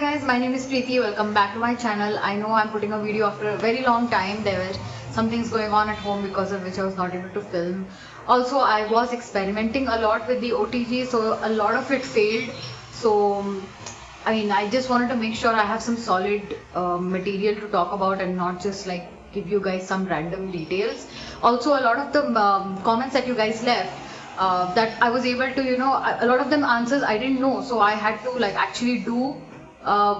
guys, my name is Preeti. Welcome back to my channel. I know I'm putting a video after a very long time. There were some things going on at home because of which I was not able to film. Also, I was experimenting a lot with the OTG, so a lot of it failed. So, I just wanted to make sure I have some solid material to talk about and not just like give you guys some random details. Also, a lot of the comments that you guys left, that I was able to, a lot of them answers I didn't know, so I had to like actually do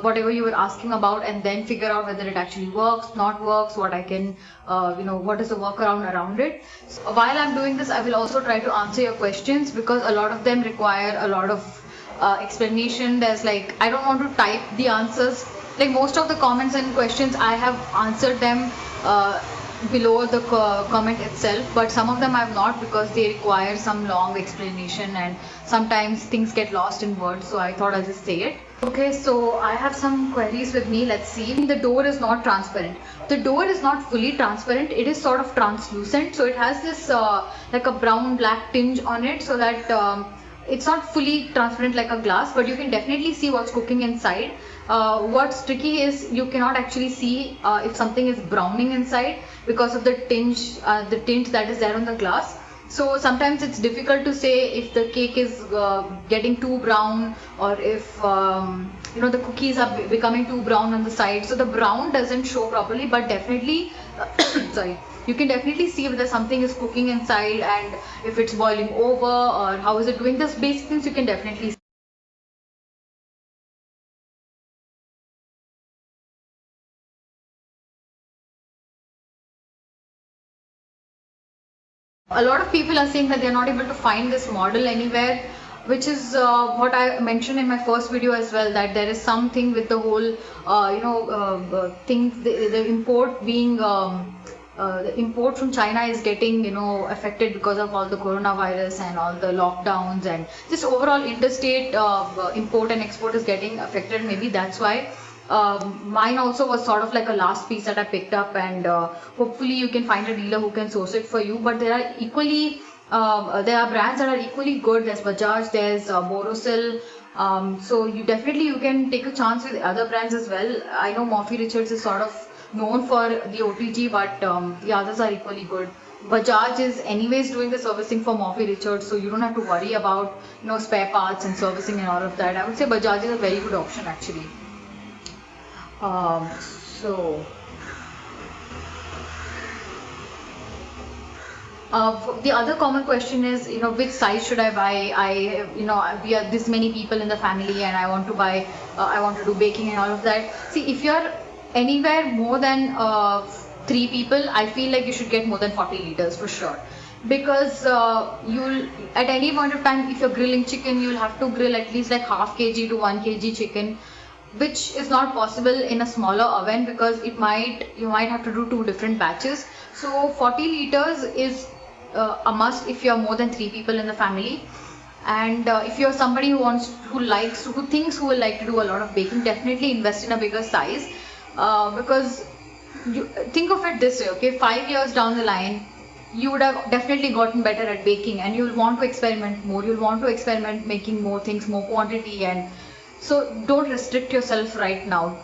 whatever you were asking about and then figure out whether it actually works, not works, what I can, what is the workaround around it. So while I'm doing this, I will also try to answer your questions because a lot of them require a lot of explanation. There's like, I don't want to type the answers. Like most of the comments and questions, I have answered them below the comment itself, but some of them I have not because they require some long explanation and sometimes things get lost in words, so I thought I'll just say it. Okay, so I have some queries with me. Let's see. The door is not transparent. The door is not fully transparent. It is sort of translucent, so it has this like a brown black tinge on it, so that it's not fully transparent like a glass, but you can definitely see what's cooking inside. What's tricky is you cannot actually see if something is browning inside because of the tinge that is there on the glass. So sometimes it's difficult to say if the cake is getting too brown or if the cookies are becoming too brown on the side. So the brown doesn't show properly, but definitely, sorry, you can definitely see whether something is cooking inside and if it's boiling over or how is it doing. This basic things you can definitely see. A lot of people are saying that they're not able to find this model anywhere, which is what I mentioned in my first video as well, that there is something with the whole, thing, the import being, the import from China is getting, affected because of all the coronavirus and all the lockdowns, and just overall interstate import and export is getting affected. Maybe that's why. Mine also was sort of like a last piece that I picked up, and hopefully you can find a dealer who can source it for you. But there are equally, there are brands that are equally good. There's Bajaj, there's Borosil. So you can take a chance with other brands as well. I know Morphy Richards is sort of known for the OTG, but the others are equally good. Bajaj is anyways doing the servicing for Morphy Richards, so you don't have to worry about spare parts and servicing and all of that. I would say Bajaj is a very good option actually. So the other common question is, which size should I buy? We are this many people in the family, and I want to buy, I want to do baking and all of that. See, if you're anywhere more than 3 people, I feel like you should get more than 40 liters for sure. Because you'll at any point of time, if you're grilling chicken, you'll have to grill at least like half kg to 1 kg chicken, which is not possible in a smaller oven because you might have to do 2 different batches. So 40 liters is a must if you're more than 3 people in the family. And if you're somebody who thinks who will like to do a lot of baking, definitely invest in a bigger size, because you think of it this way, okay, 5 years down the line you would have definitely gotten better at baking and you'll want to experiment more, you'll want to experiment making more things, more quantity, and so don't restrict yourself right now.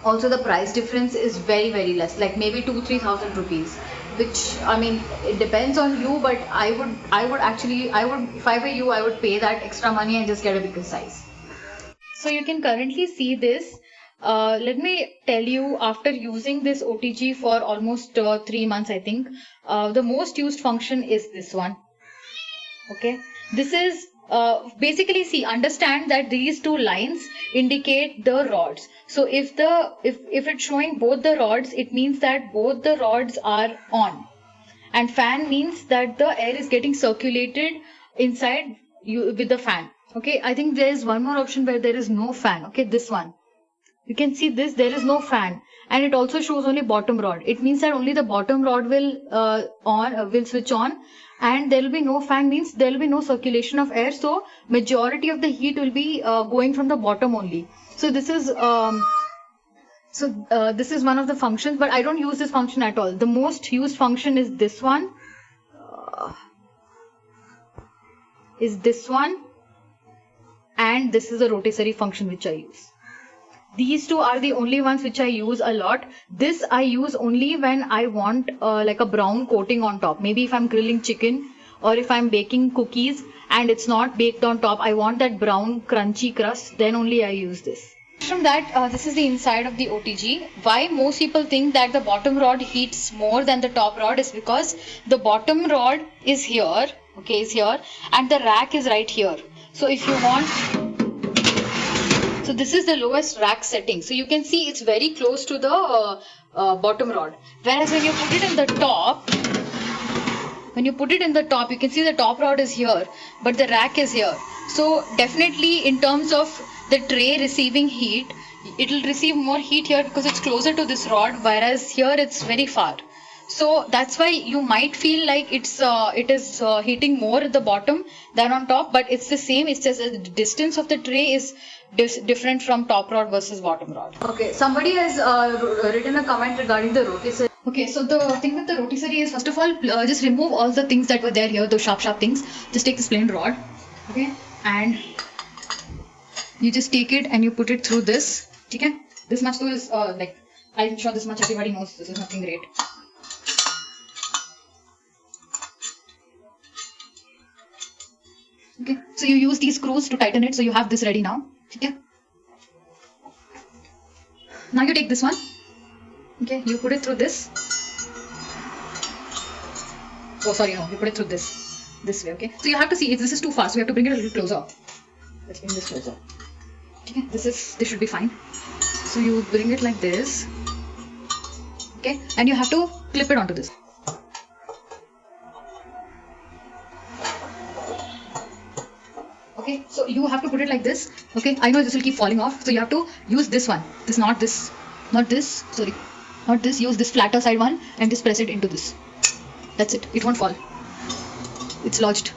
Also, the price difference is very, very less, like maybe 2-3,000 rupees, which it depends on you, but I would actually, if I were you, I would pay that extra money and just get a bigger size. So you can currently see this. Let me tell you, after using this OTG for almost 3 months, I think, the most used function is this one. Okay, this is basically, see, understand that these 2 lines indicate the rods. So if it's showing both the rods, it means that both the rods are on, and fan means that the air is getting circulated inside you with the fan. Okay, I think there is one more option where there is no fan. Okay, this one, you can see this, there is no fan, and it also shows only bottom rod. It means that only the bottom rod will switch on, and there will be no fan, means there will be no circulation of air, so majority of the heat will be going from the bottom only. So this is this is one of the functions, but I don't use this function at all. The most used function is this one, and this is a rotisserie function which I use. These two are the only ones which I use a lot. This I use only when I want like a brown coating on top. Maybe if I'm grilling chicken or if I'm baking cookies and it's not baked on top, I want that brown crunchy crust, then only I use this. From that, this is the inside of the OTG. Why most people think that the bottom rod heats more than the top rod is because the bottom rod is here, okay, is here, and the rack is right here. So if you want, so this is the lowest rack setting. So you can see it's very close to the bottom rod. Whereas when you put it in the top, you can see the top rod is here, but the rack is here. So definitely in terms of the tray receiving heat, it will receive more heat here because it's closer to this rod, whereas here it's very far. So that's why you might feel like it is heating more at the bottom than on top, but it's the same. It's just the distance of the tray is different from top rod versus bottom rod. Okay, somebody has written a comment regarding the rotisserie. Okay, so the thing with the rotisserie is, first of all, just remove all the things that were there here, those sharp things. Just take this plain rod, okay, and you just take it and you put it through this. Okay, this much though is like, I'm sure this much everybody knows. This is nothing great. Okay, so you use these screws to tighten it, so you have this ready now. Okay, now you take this one. Okay, you put it through this. Oh, sorry, no, you put it through this way. Okay, so you have to see if this is too far, so you have to bring it a little closer. Let's bring this closer. Okay, this should be fine. So you bring it like this. Okay, and you have to clip it onto this. Okay, so you have to put it like this. Okay, I know this will keep falling off, so you have to use this one. Not this, sorry, not this. Use this flatter side one and just press it into this. That's it. It won't fall. It's lodged.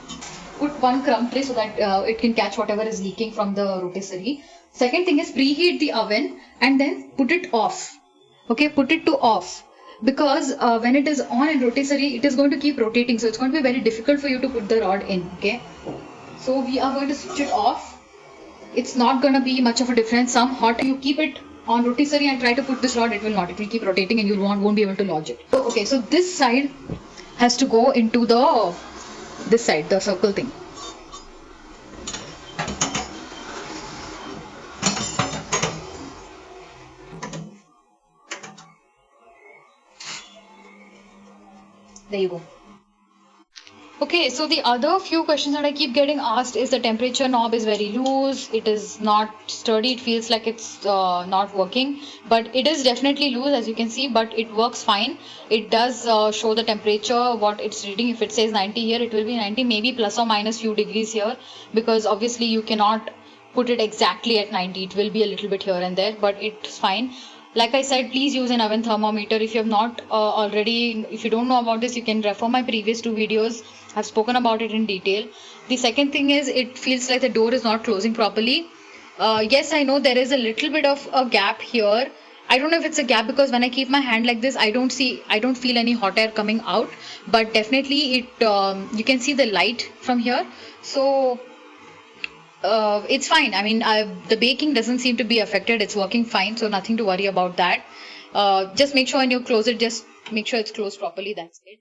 Put one crumb tray so that it can catch whatever is leaking from the rotisserie. Second thing is preheat the oven and then put it off. Okay, put it to off. Because when it is on in rotisserie, it is going to keep rotating. So it's going to be very difficult for you to put the rod in. Okay. So we are going to switch it off. It's not going to be much of a difference. Some hot, you keep it on rotisserie and try to put this rod, it will not. It will keep rotating and you won't be able to lodge it. So, okay, so this side has to go into this side, the circle thing. There you go. Okay, so the other few questions that I keep getting asked is the temperature knob is very loose, it is not sturdy, it feels like it's not working, but it is definitely loose as you can see, but it works fine. It does show the temperature, what it's reading. If it says 90 here, it will be 90, maybe plus or minus few degrees here, because obviously you cannot put it exactly at 90, it will be a little bit here and there, but it's fine. Like I said, please use an oven thermometer. If you have not already, if you don't know about this, you can refer my previous 2 videos. I've spoken about it in detail. The second thing is, it feels like the door is not closing properly. Yes, I know there is a little bit of a gap here. I don't know if it's a gap because when I keep my hand like this, I don't feel any hot air coming out. But definitely you can see the light from here. So it's fine. I mean, the baking doesn't seem to be affected. It's working fine, so nothing to worry about that. Just make sure when you close it, just make sure it's closed properly. That's it.